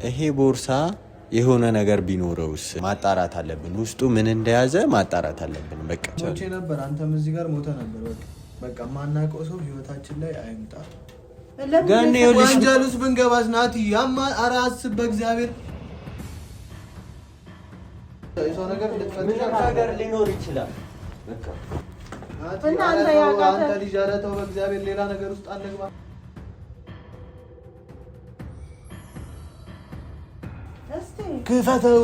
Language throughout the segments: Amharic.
ይሄ ቦርሳ የሆነ ነገር ቢኖረውስ ማጣራት አለብን። ውስጡ ምን እንደያዘ ማጣራት አለብን። በቃ ሞቼ ነበር፣ አንተም እዚህ ጋር ሞተ ነበር። በቃ ማናውቀው ሰው ህይወታችን ላይ አይምጣ። ገኔ ወንጀል ውስጥ ብንገባስ ናቲ ያማ ኧረ አስብ በእግዚአብሔር። ሰው ነገር ሊኖር ይችላል። በቃ አንተ ልጅ ኧረ ተው በእግዚአብሔር፣ ሌላ ነገር ውስጥ አንግባ። ክፈተው።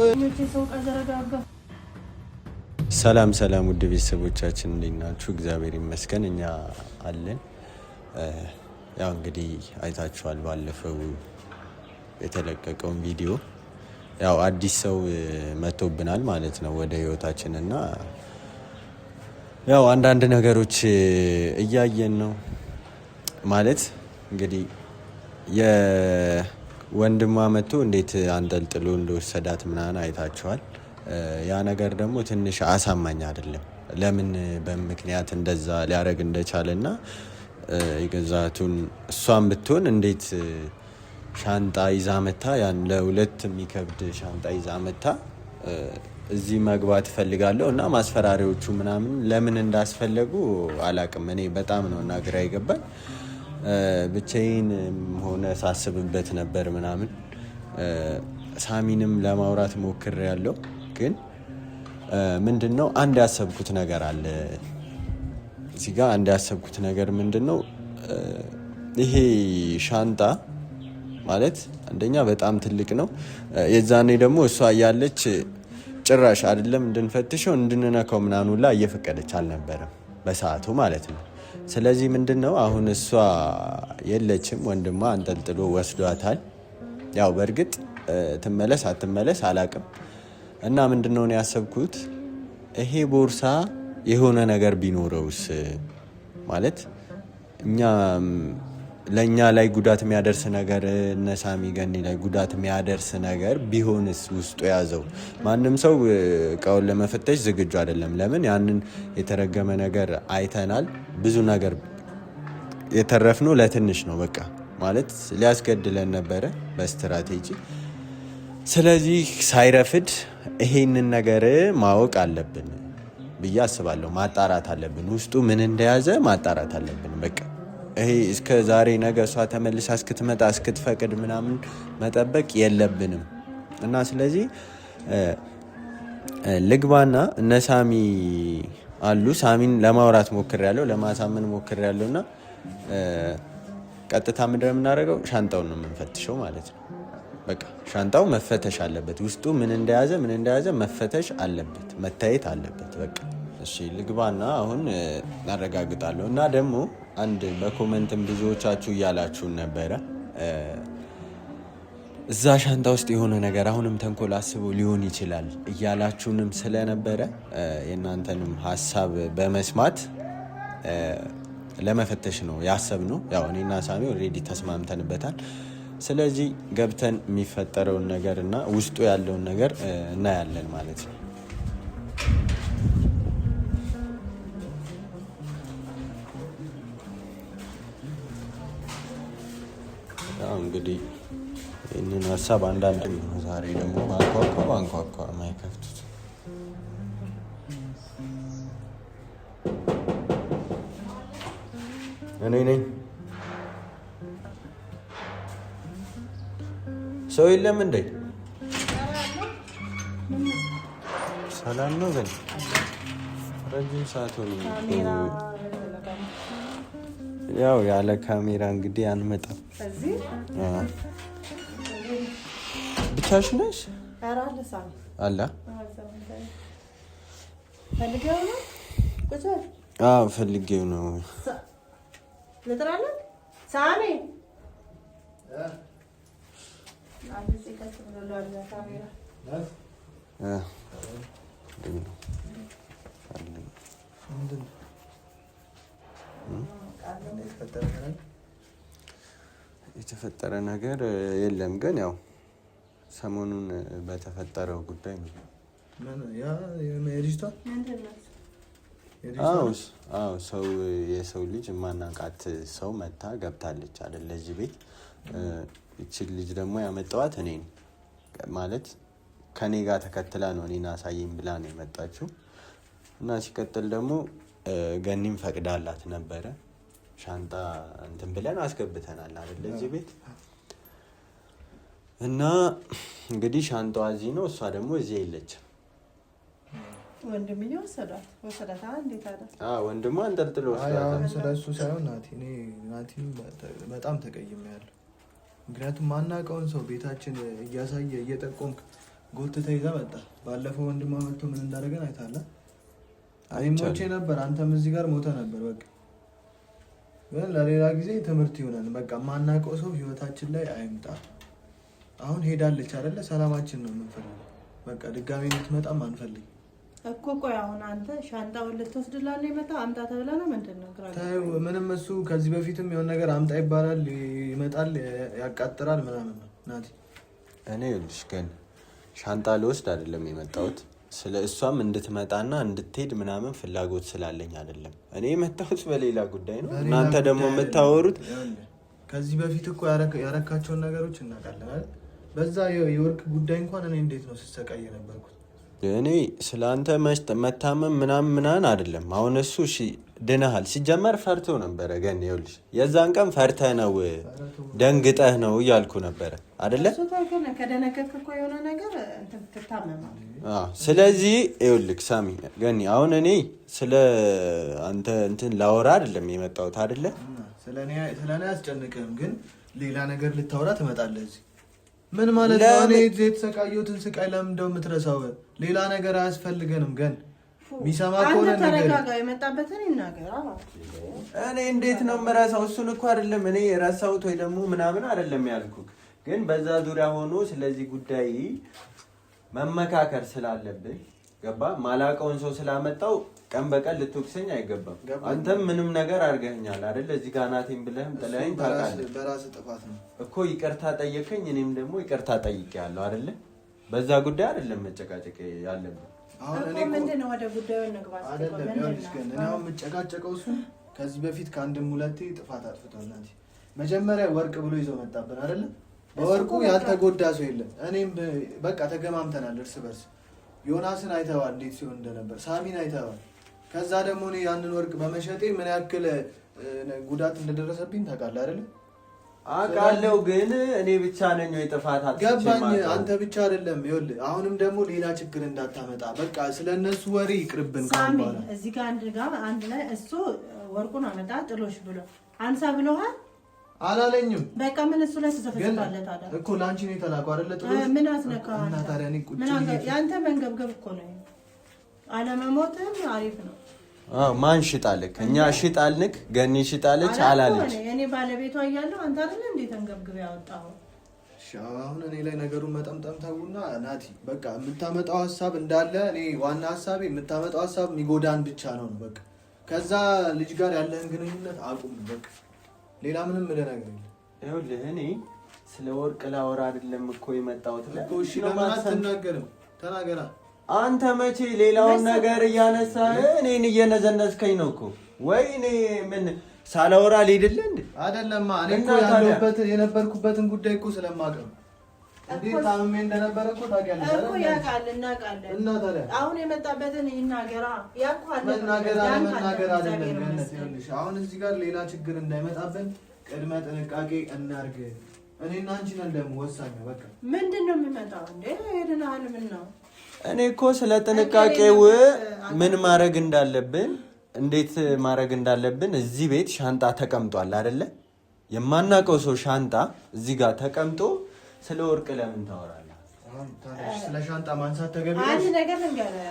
ሰላም ሰላም፣ ውድ ቤተሰቦቻችን እንዴት ናችሁ? እግዚአብሔር ይመስገን እኛ አለን። ያው እንግዲህ አይታችኋል ባለፈው የተለቀቀውን ቪዲዮ። ያው አዲስ ሰው መጥቶብናል ማለት ነው ወደ ህይወታችን እና ያው አንዳንድ ነገሮች እያየን ነው ማለት እንግዲህ የወንድሟ መጥቶ እንዴት አንጠልጥሎ እንደወሰዳት ምናምን አይታችኋል። ያ ነገር ደግሞ ትንሽ አሳማኝ አይደለም። ለምን በምክንያት እንደዛ ሊያደርግ እንደቻለና የገዛቱን እሷን ብትሆን እንዴት ሻንጣ ይዛ መታ፣ ያን ለሁለት የሚከብድ ሻንጣ ይዛ መታ እዚህ መግባት እፈልጋለሁ እና ማስፈራሪዎቹ ምናምን ለምን እንዳስፈለጉ አላቅም። እኔ በጣም ነው እና ግራ ይገባል። ብቻዬን ሆነ ሳስብበት ነበር ምናምን። ሳሚንም ለማውራት ሞክሬያለሁ፣ ግን ምንድነው አንድ ያሰብኩት ነገር አለ እዚህ ጋር። አንድ ያሰብኩት ነገር ምንድነው ይሄ ሻንጣ ማለት አንደኛ በጣም ትልቅ ነው። የዛኔ ደግሞ እሷ እያለች ጭራሽ አይደለም እንድንፈትሸው እንድንነካው ምናምን ሁላ እየፈቀደች አልነበረም በሰዓቱ ማለት ነው። ስለዚህ ምንድነው አሁን እሷ የለችም፣ ወንድሟ አንጠልጥሎ ወስዷታል። ያው በእርግጥ ትመለስ አትመለስ አላቅም። እና ምንድነው ነው ያሰብኩት ይሄ ቦርሳ የሆነ ነገር ቢኖረውስ ማለት ለእኛ ላይ ጉዳት የሚያደርስ ነገር፣ እነ ሳሚ ገኒ ላይ ጉዳት የሚያደርስ ነገር ቢሆንስ ውስጡ ያዘው። ማንም ሰው እቃውን ለመፈተሽ ዝግጁ አይደለም። ለምን ያንን የተረገመ ነገር አይተናል። ብዙ ነገር የተረፍነው ለትንሽ ነው በቃ ማለት ሊያስገድለን ነበረ በስትራቴጂ። ስለዚህ ሳይረፍድ ይሄንን ነገር ማወቅ አለብን ብዬ አስባለሁ። ማጣራት አለብን፣ ውስጡ ምን እንደያዘ ማጣራት አለብን። በቃ ይሄ እስከ ዛሬ ነገ እሷ ተመልሳ እስክትመጣ እስክትፈቅድ ምናምን መጠበቅ የለብንም እና ስለዚህ ልግባና እነ ሳሚ አሉ። ሳሚን ለማውራት ሞክሬያለሁ፣ ለማሳመን ሞክሬያለሁ እና ቀጥታ ምንድን ነው የምናደርገው? ሻንጣውን ነው የምንፈትሸው ማለት ነው። በቃ ሻንጣው መፈተሽ አለበት፣ ውስጡ ምን እንደያዘ መፈተሽ አለበት፣ መታየት አለበት። በቃ እሺ ልግባና አሁን እናረጋግጣለሁ። እና ደግሞ አንድ በኮመንትም ብዙዎቻችሁ እያላችሁን ነበረ እዛ ሻንጣ ውስጥ የሆነ ነገር አሁንም ተንኮል አስበው ሊሆን ይችላል እያላችሁንም ስለነበረ የእናንተንም ሀሳብ በመስማት ለመፈተሽ ነው ያሰብነው። ያው እኔና ሳሚ ኦልሬዲ ተስማምተንበታል። ስለዚህ ገብተን የሚፈጠረውን ነገር እና ውስጡ ያለውን ነገር እናያለን ማለት ነው። እንግዲህ ይህንን ሀሳብ አንዳንድ ነው። ዛሬ ደግሞ አንኳኳ ማይከፍቱት እኔ ነኝ። ሰው የለም እንዴ? ሰላም ነው ግን ረጅም ሰዓት ሆነ። ያው ያለ ካሜራ እንግዲህ አንመጣም። ብቻሽ ነሽ? አላ ፈልጌው ነው። የተፈጠረ ነገር የለም፣ ግን ያው ሰሞኑን በተፈጠረው ጉዳይ ነው። ሰው የሰው ልጅ ማናቃት ሰው መታ ገብታለች አይደል? ለዚህ ቤት እቺ ልጅ ደግሞ ያመጣዋት እኔ ነኝ። ማለት ከኔ ጋር ተከትላ ነው እኔን አሳየኝ ብላ ነው የመጣችው። እና ሲቀጥል ደግሞ ገኒም ፈቅዳላት ነበረ። ሻንጣ እንትን ብለን አስገብተናል አይደል እዚህ ቤት። እና እንግዲህ ሻንጣዋ እዚህ ነው፣ እሷ ደግሞ እዚህ የለችም። ወንድምዬ ወሰዳት እንዴት አለ? ወንድሟ አንጠልጥሎ ወሰዳት። ስለሱ ሳይሆን ናቲ በጣም ተቀይሜያለሁ። ምክንያቱም ማናውቀውን ሰው ቤታችን እያሳየ እየጠቆምክ ጎትተህ ይዘህ መጣ። ባለፈው ወንድሟ መጥቶ ምን እንዳደረገን አይታለ። ሞቼ ነበር፣ አንተም እዚህ ጋር ሞተ ነበር። በቃ ግን ለሌላ ጊዜ ትምህርት ይሆናል። በቃ ማናውቀው ሰው ህይወታችን ላይ አይምጣ። አሁን ሄዳለች አይደለ? ሰላማችን ነው የምንፈልገው። በቃ ድጋሜ እንድትመጣም አንፈልግ እኮ። ቆይ አሁን አንተ ሻንጣውን ልትወስድላለህ የመጣ አምጣ ተብላ ነው ምንድን ነው? ምንም እሱ ከዚህ በፊትም የሆነ ነገር አምጣ ይባላል፣ ይመጣል፣ ያቃጥራል ምናምን ነው ናቲ። እኔ ይኸውልሽ ግን ሻንጣ ልወስድ አይደለም የመጣሁት፣ ስለ እሷም እንድትመጣና እንድትሄድ ምናምን ፍላጎት ስላለኝ አይደለም። እኔ የመጣሁት በሌላ ጉዳይ ነው። እናንተ ደግሞ የምታወሩት ከዚህ በፊት እኮ ያረካቸውን ነገሮች እናውቃለን አይደል? በዛ የወርቅ ጉዳይ እንኳን እኔ እንዴት ነው ስሰቃይ የነበርኩት። እኔ ስለ አንተ መታመም ምናምን አይደለም። አሁን እሱ እሺ ድነሃል። ሲጀመር ፈርቶ ነበረ። ግን ይኸውልሽ የዛን ቀን ፈርተህ ነው ደንግጠህ ነው እያልኩ ነበረ አይደለ? ከደነገጥክ እኮ የሆነ ነገር ትታመማለህ። ስለዚህ ይኸውልህ ሳሚ ገኒ፣ አሁን እኔ ስለ አንተ እንትን ላወራ አይደለም የመጣሁት አይደለ? ስለ እኔ አያስጨንቅህም፣ ግን ሌላ ነገር ልታወራ ትመጣለህ እዚህ። ምን ማለት ነው? እኔ የተሰቃየሁትን ስቃይ ለምን እንደው የምትረሳው? ሌላ ነገር አያስፈልገንም። ግን ሚሰማ ከሆነ ተረጋጋ፣ የመጣበትን ይናገር። እኔ እንዴት ነው የምረሳው? እሱን እኮ አይደለም እኔ የረሳሁት ወይ ደግሞ ምናምን አይደለም ያልኩህ። ግን በዛ ዙሪያ ሆኖ ስለዚህ ጉዳይ መመካከር ስላለብን ገባ። ማላውቀውን ሰው ስላመጣው ቀን በቀን ልትወቅሰኝ አይገባም። አንተም ምንም ነገር አድርገኸኛል አይደለ? እዚህ ጋር ናቴን ብለህም ጥለኸኝ ታውቃለህ። በራስህ ጥፋት ነው እኮ ይቅርታ ጠየቀኝ፣ እኔም ደግሞ ይቅርታ ጠይቄያለሁ አይደለ? በዛ ጉዳይ አይደለም መጨቃጨቅ ያለብን። አሁን እኔ ምንድን ነው ወደ ጉዳዩ እንግባ አይደለም። ይኸውልሽ ግን እኔ አሁን የምጨቃጨቀው እሱ ከዚህ በፊት ከአንድም ሁለቴ ጥፋት አጥፍቷል ናቲ። መጀመሪያ ወርቅ ብሎ ይዞ መጣብን አይደለ? በወርቁ ያልተጎዳ ሰው የለም። እኔም በቃ ተገማምተናል እርስ በርስ። ዮናስን አይተዋል እንዴት ሲሆን እንደነበር፣ ሳሚን አይተዋል። ከዛ ደግሞ እኔ ያንን ወርቅ በመሸጤ ምን ያክል ጉዳት እንደደረሰብኝ ታውቃለህ አይደለ? አውቃለሁ። ግን እኔ ብቻ ነኝ ወይ ጥፋት ገባኝ። አንተ ብቻ አይደለም። ይኸውልህ አሁንም ደግሞ ሌላ ችግር እንዳታመጣ። በቃ ስለነሱ ወሬ ይቅርብን። ሳሚ እዚህ ጋር አንድ ላይ እሱ ወርቁን አመጣ ጥሎሽ ብሎ አንሳ ብሎሃል አላለኝም። በቃ ምን እሱ ላይ ተዘፈዘፋለ ታዲያ እኮ ላንቺ ነው የተላከው አይደለ? ጥሎሽ ምን አስነካ? እና ታዲያ እኔ ቁጭ ያንተ መንገብገብ እኮ ነው። አለመሞትም አሪፍ ነው። ማን ሽጣልክ? እኛ ሽጣልንክ? ገኒ ሽጣለች አላለች? እኔ ባለቤቷ እያለሁ አንተ አይደል እንዴ ተንገብግብ ያወጣው? አሁን እኔ ላይ ነገሩን መጠምጠም ተውና ናቲ፣ በቃ የምታመጣው ሀሳብ እንዳለ እኔ ዋና ሀሳቤ የምታመጣው ሀሳብ የሚጎዳን ብቻ ነው። በቃ ከዛ ልጅ ጋር ያለህን ግንኙነት አቁም። በቃ ሌላ ምንም ምለ ነገር የለም። ይኸውልህ እኔ ስለ ወርቅ ላወራ አይደለም እኮ የመጣሁት እኮ። እሺ ለምን አትናገርም? ተናገራ። አንተ መቼ ሌላውን ነገር እያነሳህ እኔን እየነዘነዝከኝ ነው እኮ። ወይ እኔ ምን ሳላወራ ልሄድልህ እንዴ? አይደለማ እኔ እኮ ያለሁበት የነበርኩበትን ጉዳይ እኮ ስለማውቅ ነው። እንዴት ታምሜ እንደነበረ እኮ ታውቂያለሽ እኮ። ያውቃል፣ እናውቃለን። እና ታዲያ አሁን የመጣበትን ይናገራ። ያውቃል። መናገር አይደለም ገነት። ይኸውልሽ አሁን እዚህ ጋር ሌላ ችግር እንዳይመጣብን ቅድመ ጥንቃቄ እናድርግ። እኔና አንቺ ነን ደግሞ ወሳኝ። በቃ ምንድን ነው የሚመጣው እንዴ? ሄድናል። ምን ነው እኔ እኮ ስለ ጥንቃቄው ምን ማድረግ እንዳለብን እንዴት ማድረግ እንዳለብን እዚህ ቤት ሻንጣ ተቀምጧል አይደለ? የማናውቀው ሰው ሻንጣ እዚህ ጋር ተቀምጦ ስለ ወርቅ ለምን ታወራለህ? ስለ ሻንጣ ማንሳት ተገቢ ነው? አንድ ነገር ልንገርህ።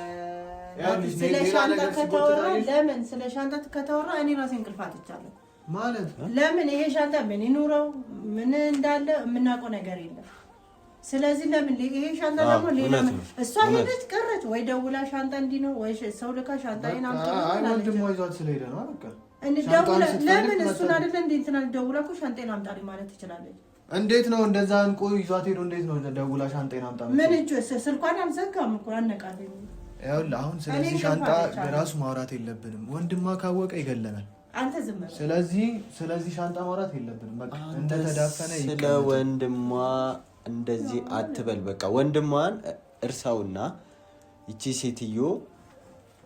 ስለ ሻንጣ ከተወራ ለምን ስለ ሻንጣ ከተወራ እኔ ራሴ እንቅልፍ አጥቻለሁ ማለት ለምን ይሄ ሻንጣ ምን ይኑረው ምን እንዳለ የምናውቀው ነገር የለም። ስለዚህ ለምን ይሄ ሻንጣ ደግሞ ሌላ እሷ ሄደች ቀረች ወይ ደውላ ሻንጣ እንዲህ ነው ወይ ሰው ልካ ሻንጣዬን አምጣ ወንድሟ ይዟት ስለሄደ ነው። በቃ እንደውላ ለምን እሱን አይደለ እንዴ እንትና ደውላ እኮ ሻንጣዬን አምጣልኝ ማለት ትችላለች። እንዴት ነው እንደዛ እንቆ ይዟት ሄዶ እንዴት ነው ደውላ ሻንጣዬን አምጣ? ምን እጁ ስልኳን አልዘጋም እኮ አነቃለኝ። ይኸውልህ አሁን ስለዚህ ሻንጣ ራሱ ማውራት የለብንም። ወንድሟ ካወቀ ይገለናል። አንተ ዝም በል። ስለዚህ ሻንጣ ማውራት የለብንም። በቃ እንደተዳፈነ ስለ ወንድሟ እንደዚህ አትበል። በቃ ወንድሟን እርሳውና ይቺ ሴትዮ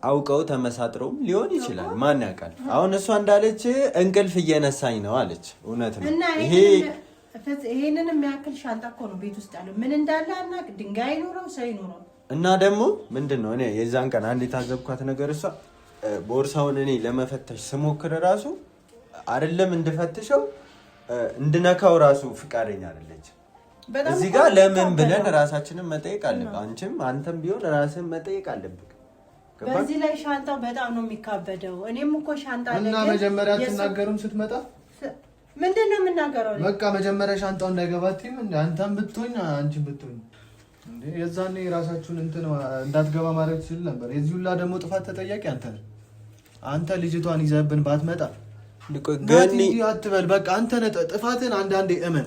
አውቀው ተመሳጥረውም ሊሆን ይችላል። ማን ያውቃል? አሁን እሷ እንዳለች እንቅልፍ እየነሳኝ ነው አለች። እውነት ነው። ይሄንን የሚያክል ሻንጣ እኮ ነው ቤት ውስጥ ያለው። ምን እንዳለ አናውቅ። ድንጋይ ይኖረው ሰው ይኖረው እና ደግሞ ምንድነው እኔ የዛን ቀን አንድ የታዘብኳት ነገር እሷ ቦርሳውን እኔ ለመፈተሽ ስሞክር ራሱ አይደለም እንድፈትሸው እንድነካው ራሱ ፍቃደኛ አይደለች። እዚህ ጋር ለምን ብለን ራሳችንን መጠየቅ አለብን። አንተም ቢሆን ራስን መጠየቅ አለብን። በዚህ ላይ ሻንጣው በጣም ነው የሚካበደው። እኔም እኮ ሻንጣ አለ እና መጀመሪያ አትናገሩም ስትመጣ? ምንድነው የምናገረው? በቃ መጀመሪያ ሻንጣው እንዳይገባትም አንተም ብትሆኝ አንቺም ብትሆኝ እንዴ የዛኔ ራሳችሁን እንዳትገባ ማድረግ ትችል ነበር። የዚህ ሁላ ደግሞ ጥፋት ተጠያቂ አንተ ነህ። አንተ ልጅቷን ይዘህብን ባትመጣ ገኒ አትበል። በቃ አንተ ነህ ጥፋትን። አንዳንዴ እመን።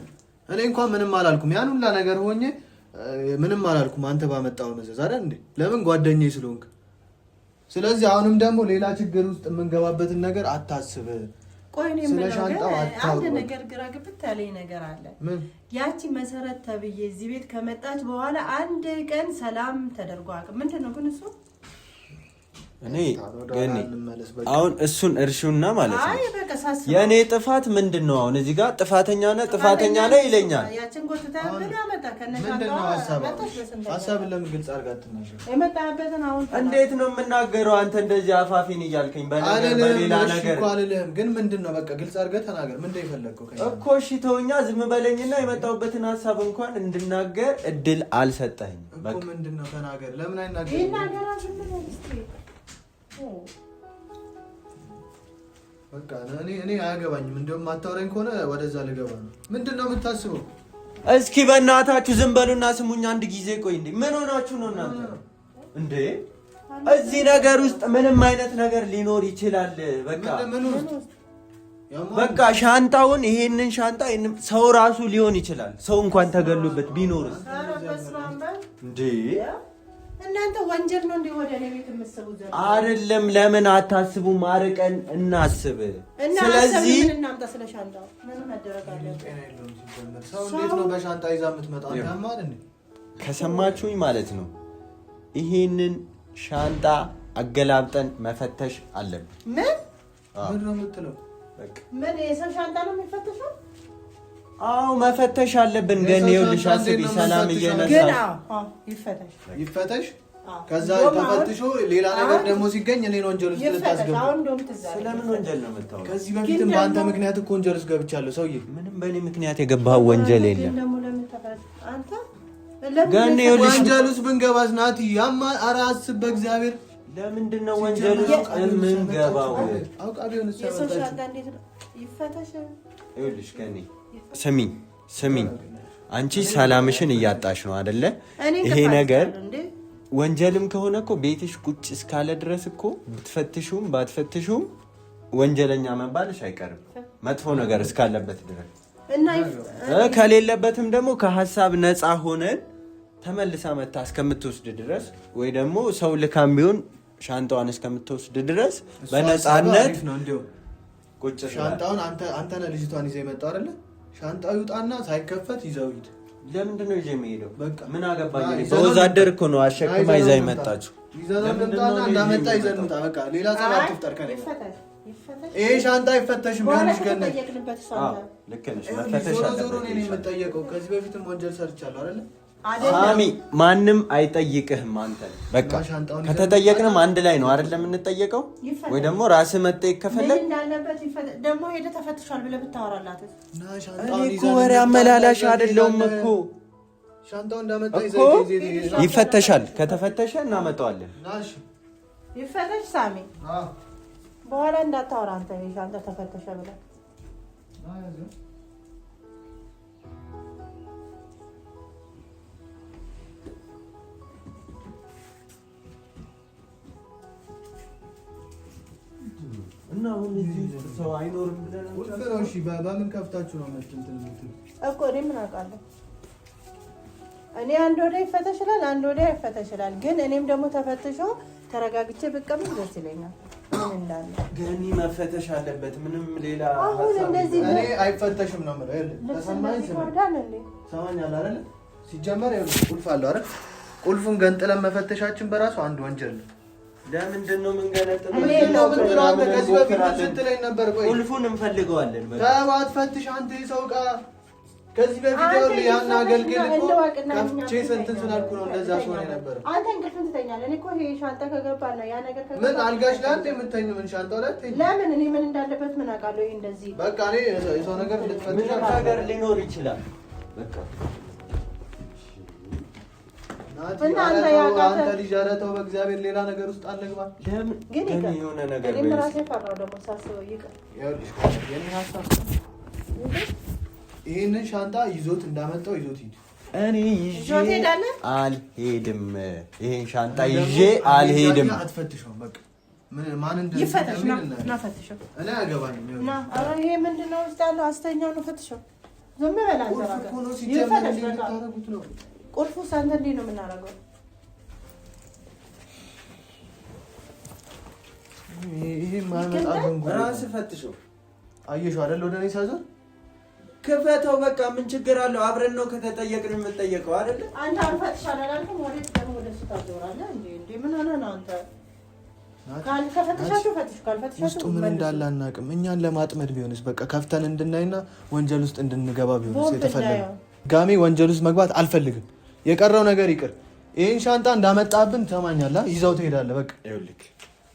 እኔ እንኳን ምንም አላልኩም። ያን ሁላ ነገር ሆኜ ምንም አላልኩም። አንተ ባመጣው መዘዝ አይደል እንዴ? ለምን ጓደኛዬ ስለሆንክ። ስለዚህ አሁንም ደግሞ ሌላ ችግር ውስጥ የምንገባበትን ነገር አታስብ። ቆይ እኔ አንድ ነገር ግራ ግብት ያለኝ ነገር አለ። ያቺ መሰረት ተብዬ እዚህ ቤት ከመጣች በኋላ አንድ ቀን ሰላም ተደርጎ አቅም ምንድን ነው ግን እሱ እኔ ገኒ አሁን እሱን እርሹና ማለት ነው የእኔ ጥፋት ምንድን ነው? አሁን እዚህ ጋር ጥፋተኛ ነህ ይለኛል። ያችን ጎትተህ ብለህ መጣ ምንድን ነው ሀሳብን ለምን ግልጽ አድርጋ አትናገር? የመጣህበትን አሁን እንዴት ነው የምናገረው? አንተ እንደዚህ አፋፊን እያልከኝ በሌላ ነገር እኮ አልልህም። ግን ምንድን ነው በቃ ግልጽ አድርገህ ተናገር። ምንድን ነው የፈለግከው እኮ? እሺ ተወኛ፣ ዝም በለኝና የመጣሁበትን ሀሳብ እንኳን እንድናገር እድል አልሰጠኸኝም እኮ። ምንድን ነው ተናገር። ለምን አይናገርም? በቃ እኔ አያገባኝም። እንደውም አታወራኝ ከሆነ ወደዛ ልገባ ነው። ምንድን ነው የምታስበው? እስኪ በእናታችሁ ዝም በሉና ስሙኝ አንድ ጊዜ። ቆይ እንዴ ምን ሆናችሁ ነው እናንተ እንዴ? እዚህ ነገር ውስጥ ምንም አይነት ነገር ሊኖር ይችላል። በቃ ሻንጣውን ይሄንን ሻንጣ ሰው ራሱ ሊሆን ይችላል። ሰው እንኳን ተገሉበት ቢኖርስ እንዴ? እናንተ ወንጀል ነው እንዴ ወደ እኔ ቤት የምትሰቡት? አይደለም። ለምን አታስቡም? አርቀን እናስብ። ስለዚህ ምን እናምጣ? ስለ ሻንጣው ምን መደረግ አለበት? ሰው እንዴት ነው በሻንጣ ይዛ የምትመጣው? ያማል እንዴ? ከሰማችሁኝ ማለት ነው ይሄንን ሻንጣ አገላብጠን መፈተሽ አለብን። ምን ነው የምትለው? በቃ ምን የሰው ሻንጣ ነው የሚፈተሸው? አዎ መፈተሽ አለብን። ግን ይኸውልሽ አስቢ፣ ሰላም እየነሳ ግን ይፈተሽ ከዛ ተፈትሾ ሌላ ነገር ደግሞ ሲገኝ እኔን ወንጀል ውስጥ ልታስገባ። ስለምን ወንጀል ነው የምታወራው? ከዚህ በፊትም በአንተ ምክንያት እኮ ወንጀል ውስጥ ገብቻለሁ። ሰውዬ ምንም በእኔ ምክንያት የገባኸው ወንጀል የለም። ግን ይኸውልሽ ወንጀል ውስጥ ብንገባስ ናቲ ያማ ኧረ አስብ በእግዚአብሔር። ለምንድን ነው ወንጀል ውስጥ የምንገባው? አውቃ ቢሆንስ ይኸውልሽ ከኔ ስሚኝ አንቺ ሰላምሽን እያጣሽ ነው አይደለ? ይሄ ነገር ወንጀልም ከሆነ እኮ ቤትሽ ቁጭ እስካለ ድረስ እኮ ብትፈትሹም ባትፈትሹም ወንጀለኛ መባልሽ አይቀርም፣ መጥፎ ነገር እስካለበት ድረስ። ከሌለበትም ደግሞ ከሀሳብ ነፃ ሆነን ተመልሳ መታ እስከምትወስድ ድረስ ወይ ደግሞ ሰው ልካም ቢሆን ሻንጣዋን እስከምትወስድ ድረስ በነፃነት ቁጭ። ሻንጣውን አንተ ነህ ልጅቷን ይዘህ የመጣው አይደለ? ሻንጣው ይውጣና ሳይከፈት ይዘው ሂድ። ለምንድን ነው ይዤ የምሄደው? ምን አገባኝ? በወዛደር እኮ ነው አሸክማ ይዛ የመጣችው። ይዘንምጣና እንዳመጣ ይዘንምጣ። በቃ ሌላ ሰው አትፍጠር። ከኔ ይሄ ሻንጣ አይፈተሽም። ቢሆንሽ ገነሽ ልክ ነሽ። መፈተሽ አለበት። ዞሮ ነው የምጠየቀው። ከዚህ በፊትም ወንጀል ሰርቻለሁ አይደለ? ሳሚ ማንም አይጠይቅህም። አንተ በቃ ከተጠየቅንም አንድ ላይ ነው አይደለም የምንጠየቀው? ወይ ደግሞ ራስህ መጠየቅ ከፈለግ ደግሞ ሄደህ ተፈትሿል ብለህ ብታወራላት። እኔ እኮ ወሬ አመላላሽ አይደለሁም እኮ። ሻንጣው እንዳመጣ ይፈተሻል። ከተፈተሸ እናመጣዋለን። ይፈተሽ ሳሚ። በኋላ እንዳታወራ አንተ ሻንጣ ተፈተሸ ብለህ እና አሁን እዚህ ሰው አይኖርም ብለን ነው። እሺ በምን ከፍታችሁ ነው እንትን እኮ እኔ ምን አውቃለሁ? እኔ አንድ ወደ ይፈተሽላል፣ አንድ ወደ ይፈተሽላል። ግን እኔም ደግሞ ተፈትሾ ተረጋግቼ ብቀመጥ ደስ ይለኛል። ምን እንዳለ ገኒ መፈተሽ አለበት። ምንም ሌላ አሁን እንደዚህ እኔ አይፈተሽም ነው የምለው። ተሰማኝ አይደል? ሲጀመር ቁልፍ አለው አይደል? ቁልፉን ገንጥለን መፈተሻችን በራሱ አንድ ወንጀል ነው። ለምንድን ነው የምንገነጥለው? ከዚህ በፊት ስትለኝ ነበር። ቆይ ቁልፉን እንፈልገዋለን። ተባት ፈትሽ አንተ የሰው ዕቃ ከዚህ በፊት ይኸውልህ ያን አገልግል እኮ ከፍቼ እንትን ስላልኩ ነው እንደዛ ሰው ነው ነበር። አንተ እንቅልፍን ትተኛለህ። እኔ እኮ ይሄ ሻንጣ ከገባና ያ ነገር ከገባ ምን አልጋሽ ላይ አንተ የምተኝው ምን ሻንጣው ላይ ትተኝ? ለምን እኔ ምን እንዳለበት ምን አውቃለሁ? ይሄ እንደዚህ በቃ እኔ የሰው ነገር እንድትፈትሽ ነገር ሊኖር ይችላል። በቃ እና አንተ ልጅ ኧረ ተው በእግዚአብሔር ሌላ ነገር ውስጥ አልገባ። ለምን ግን የሆነ ነገር እኔም ራሴ ፈራሁ ደግሞ ሳስበው ይቅር። ይኸውልሽ የኔ ሀሳብ ይሄንን ሻንጣ ይዞት እንዳመጣው ይዞት ሂድ። እኔ ይዤ አልሄድም። ይሄን ሻንጣ ይዤ አልሄድም። አትፈትሽው በቃ ማን ይፈተሽ ና ፈትሽው። እኔ አያገባኝም። ና ኧረ ይሄ ምንድን ነው ውስጥ ያለው? አስተኛው ነው ፈትሽው። ዝም በል አንተ ራስህ ይፈተሽ። በቃ ቁልፉ ሳንተ እንዴት ነው የምናደርገው? ይሄ ማመጣውን ራስህ ፈትሽው። አየሽው አይደል? ወደ እኔ ሳይዞር ክፈተው። በቃ ምን ችግር አለው? አብረን ነው ከተጠየቅን የምንጠየቀው አይደል? አንተ አልፈትሽ አላልኩም? ወዴት ደግሞ ወደ እሱ ታዞራለህ እንዴ? ምን ሆነህ ነው አንተ? ካልከፈተሻችሁ ፈትሽ፣ ካልፈተሻችሁ ውስጡ ምን እንዳለ አናውቅም። እኛን ለማጥመድ ቢሆንስ በቃ ከፍተን እንድናይና ወንጀል ውስጥ እንድንገባ ቢሆንስ የተፈለገ ጋሚ ወንጀል ውስጥ መግባት አልፈልግም። የቀረው ነገር ይቅር። ይሄን ሻንጣ እንዳመጣብን ትሰማኛለህ? ይዘው ትሄዳለህ። በቃ ይኸውልህ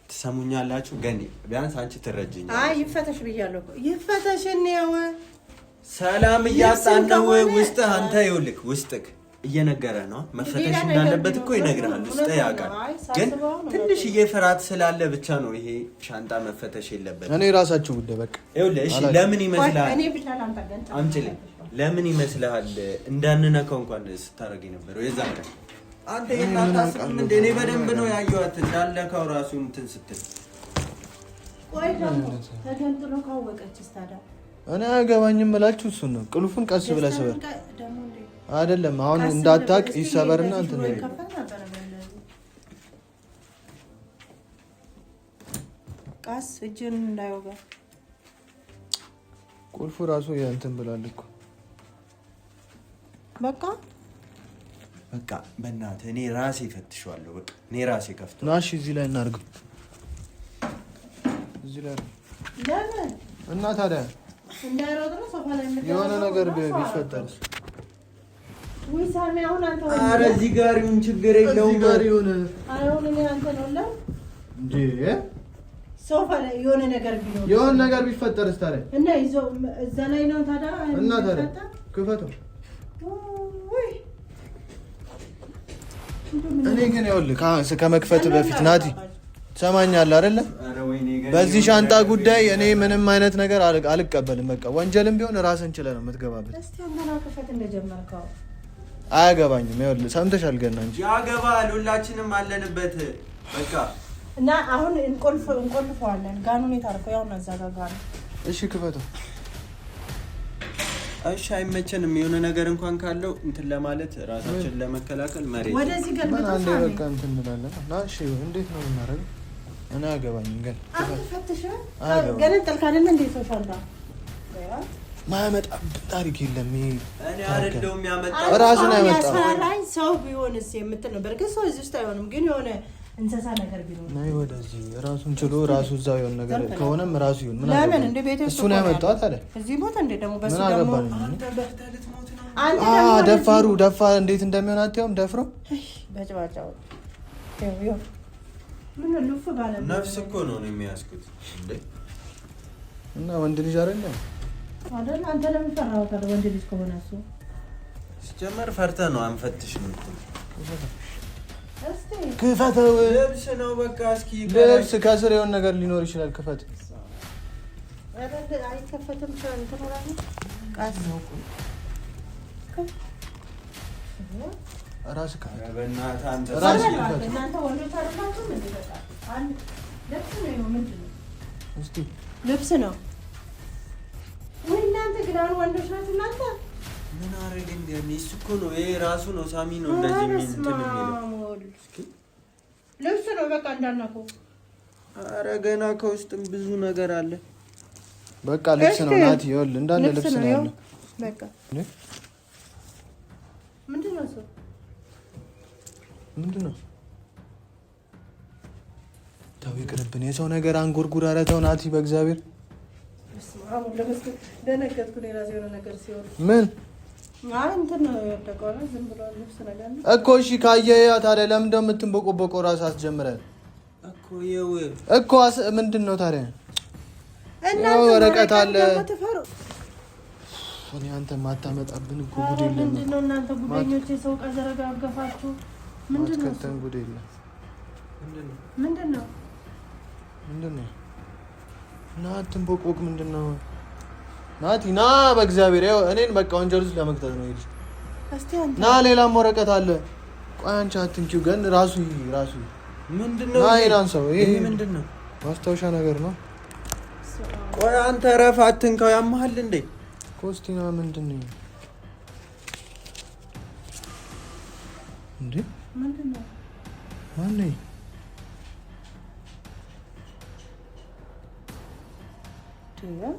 ትሰሙኛላችሁ። ገኒ ቢያንስ አንቺ ትረጅኛለሽ። አይ ይፈተሽ ብያለሁ እኮ ይፈተሽ። ነው ሰላም እያጣን ነው ውስጥ አንተ ይኸውልህ ውስጥክ እየነገረ ነው መፈተሽ እንዳለበት እኮ ይነግራል። ውስጥ ያውቃል። ግን ትንሽዬ ፍርሃት ስላለ ብቻ ነው ይሄ ሻንጣ መፈተሽ የለበትም። እኔ ራሳችሁ ጉዳይ በቃ ይኸውልህ። እሺ ለምን ይመስልሃል? አምጪልኝ። ለምን ይመስልሃል እንዳንነካው እንኳን ስታረጊ ነበር የዛን ቀን? አንተ የታታስም እንደ እኔ በደንብ ነው ያየኋት እንዳልነካው ራሱ እንትን ስትል። ቆይ ደግሞ ተገንጥሎ ካወቀችስ ታዲያ? እኔ አያገባኝም እላችሁ እሱን ነው። ቁልፉን ቀስ ብለህ ስበር አይደለም አሁን እንዳታቅ ይሰበርና እንትን ነው ቃስ እጅን እንዳይወጋ ቁልፉ ራሱ እንትን ብሏል እኮ። በቃ በእናትህ እኔ ራሴ እፈትሸዋለሁ። በቃ እኔ ራሴ ከፍቶ ናሽ እዚህ ላይ እናድርገው። እዚህ ላይ ለምን እና ታዲያ እንዳይሮጥ ነው ሶፋ ላይ የሆነ ነገር ቢፈጠርስ? ወይ ሳሚ አሁን አንተ ወይ ኧረ እዚህ ጋር ይሁን ችግር የለውም። እዚህ ጋር ይሁን አሁን እኔ አንተ ነው ላ እንዴ ሶፋ ላይ የሆነ ነገር ቢኖር የሆነ ነገር ቢፈጠርስ ታዲያ? እና ይዘው እዛ ላይ ነው ታዲያ እና ታዲያ ክፈተው። እኔ ግን ይኸውልህ ከመክፈት በፊት ናቲ ትሰማኛለህ አይደለ? በዚህ ሻንጣ ጉዳይ እኔ ምንም አይነት ነገር አልቀበልም። በቃ ወንጀልም ቢሆን ራስን ችለህ ነው የምትገባበት። እስቲ አንተና ክፈት እንደጀመርከው አያገባኝም። ይኸውልህ ሰምተሻል ገና እንጂ ያገባል። ሁላችንም አለንበት። በቃ እና አሁን እንቆልፈዋለን። ጋኑን የታረፈው ያው እናዛጋጋሉ። እሺ ክፈተው። እሺ አይመቸንም። የሆነ ነገር እንኳን ካለው እንትን ለማለት ራሳችን ለመከላከል መሬት ወደዚህ ገልብጦ አንዴ በቃ እንትን እንላለን። እና እሺ እንዴት ነው የምናደርገው? እኔ አያገባኝም። ግን ፈትሽ ገነጠልክ አይደለ? እንዴት ነው ሻንጣ ማያመጣብን ታሪክ የለም። እኔ አይደለሁም ያመጣው ራስን ያመጣው ላይ ሰው ቢሆንስ የምትል ነበር። ግን ሰው እዚህ ውስጥ አይሆንም። ግን የሆነ እንስሳ ነገር ቢሆን ነው ወደዚህ ራሱን ችሎ ራሱ እዛው የሆነ ነገር ከሆነም ራሱ ይሁን። ምን ለምን እንደ ቤት እሱ ነው ያመጣው ታዲያ እዚህ ቦታ እንደ ደግሞ በሱ ምን ደግሞ ደፋሩ ደፋር እንዴት እንደሚሆን አትየውም? ደፍሮ በጭባጫው ይው ምን ልፍ ባለ ነፍስ እኮ ነው የሚያስኩት እንዴ። እና ወንድ ልጅ አይደለም አይደል? አንተ ለምን ፈራው ታዲያ? ወንድ ልጅ ከሆነ እሱ ሲጀመር ፈርተህ ነው አንፈትሽ የምትል። ክፈተው። ልብስ ነው በቃ። እስኪ ልብስ ከስር የሆነ ነገር ሊኖር ይችላል። ክፈት። አይከፈትም። ቃስ ነው ራስህ ክፈት። በእናትህ አንተ ራስህ ክፈት። እናንተ ወንዶች አይደላችሁም እንዴ? በቃ አንድ ልብስ ነው። ምንድን ነው? እስቲ ልብስ ነው ወይ? እናንተ ግን አሁን ወንዶች ናችሁ እናንተ። ምን አረግ እንደሚ እሱ እኮ ነው ይሄ ራሱ ነው ሳሚ ነው እንደዚህ እንትን የሚለው ልብስ ነው በቃ እንዳናቁ። ኧረ ገና ከውስጥም ብዙ ነገር አለ። በቃ ልብስ ነው ናቲ። ይኸውልህ እንዳለ ልብስ ነው ያለው። በቃ ምንድን ነው እሱ? ምንድን ነው? ተው ይቅርብን። የሰው ነገር አንጎርጉር። ኧረ ተው ናቲ በእግዚአብሔር። ደነገጥኩ። የራሴ የሆነ ነገር ሲሆን ምን እንትን ነው የወደቀው ነው ዝም ብሎ ልብስ ነገር እኮ። እሺ ካየህ ታዲያ ለምን እንደምትንቦቆቦቀው ራስህ አስጀምረን እኮ ምንድን ነው ታዲያ? ወረቀት አለ። እኔ አንተ ማታመጣብን እኮ ጉድ የለም። ምንድን ነው እናንተ ጉደኞች? የሰው ዕቃ ዘረጋገፋችሁ። ምንድን ነው ጉድ የለም። ምንድን ነው እና አትንቦቅቦቅ። ምንድን ነው ናቲ? ና በእግዚአብሔር። ያው እኔን በቃ ወንጀል ውስጥ ለመክተት ነው ይልሽ። እስቲ አንተ ና ሌላም ወረቀት አለ። ቆይ አንቺ አትንኪው ግን ራሱ ምንድነው? አይናን ሰው ይሄ ምንድነው? ማስታወሻ ነገር ነው። ቆይ አንተ ረፍ፣ አትንካው። ያመሃል እንዴ? ኮስቲና ምንድነው እንዴ? ምንድነው? ማን ነው? ያ